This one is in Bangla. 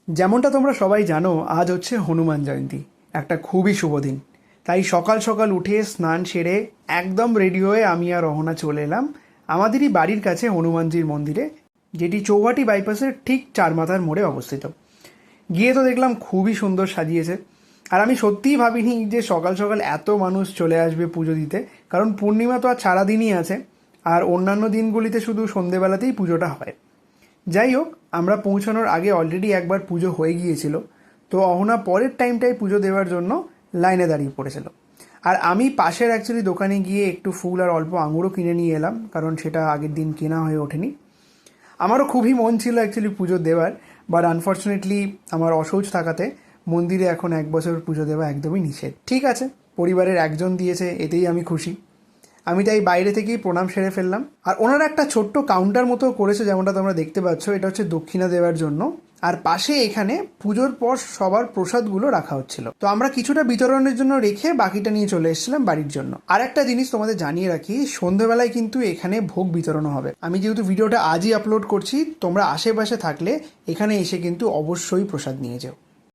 যেমনটা তোমরা সবাই জানো, আজ হচ্ছে হনুমান জয়ন্তী, একটা খুবই শুভ দিন। তাই সকাল সকাল উঠে স্নান সেরে একদম রেডি হয়ে আমি আর রহনা চলে এলাম আমাদেরই বাড়ির কাছে হনুমানজির মন্দিরে, যেটি চৌহাটি বাইপাসের ঠিক চারমাথার মোড়ে অবস্থিত। গিয়ে তো দেখলাম খুবই সুন্দর সাজিয়েছে। আর আমি সত্যিই ভাবিনি যে সকাল সকাল এত মানুষ চলে আসবে পুজো দিতে, কারণ পূর্ণিমা তো আর সারাদিনই আছে, আর অন্যান্য দিনগুলিতে শুধু সন্ধেবেলাতেই পুজোটা হয়। যাই হোক, আমরা পৌঁছানোর আগে অলরেডি একবার পুজো হয়ে গিয়েছিল, তো অহনা পরের টাইমটায় পুজো দেওয়ার জন্য লাইনে দাঁড়িয়ে পড়েছিল। আর আমি পাশের অ্যাকচুয়ালি দোকানে গিয়ে একটু ফুল আর অল্প আঙুরও কিনে নিয়ে এলাম, কারণ সেটা আগের দিন কেনা হয়ে ওঠেনি। আমারও খুবই মন ছিল অ্যাকচুয়ালি পুজো দেওয়ার, বাট আনফর্চুনেটলি আমার অসৌচ থাকাতে মন্দিরে এখন 1 বছর পুজো দেওয়া একদমই নিষেধ। ঠিক আছে, পরিবারের একজন দিয়েছে, এতেই আমি খুশি। আমি তাই বাইরে থেকেই প্রণাম সেরে ফেললাম। আর ওনারা একটা ছোট্ট কাউন্টার মতো করেছে, যেমনটা তোমরা দেখতে পাচ্ছ, এটা হচ্ছে দক্ষিণা দেওয়ার জন্য। আর পাশে এখানে পুজোর পর সবার প্রসাদগুলো রাখা হচ্ছিল, তো আমরা কিছুটা বিতরণের জন্য রেখে বাকিটা নিয়ে চলে এসেছিলাম বাড়ির জন্য। আর একটা জিনিস তোমাদের জানিয়ে রাখি, সন্ধ্যেবেলায় কিন্তু এখানে ভোগ বিতরণ হবে। আমি যেহেতু ভিডিওটা আজই আপলোড করছি, তোমরা আশেপাশে থাকলে এখানে এসে কিন্তু অবশ্যই প্রসাদ নিয়ে যাও।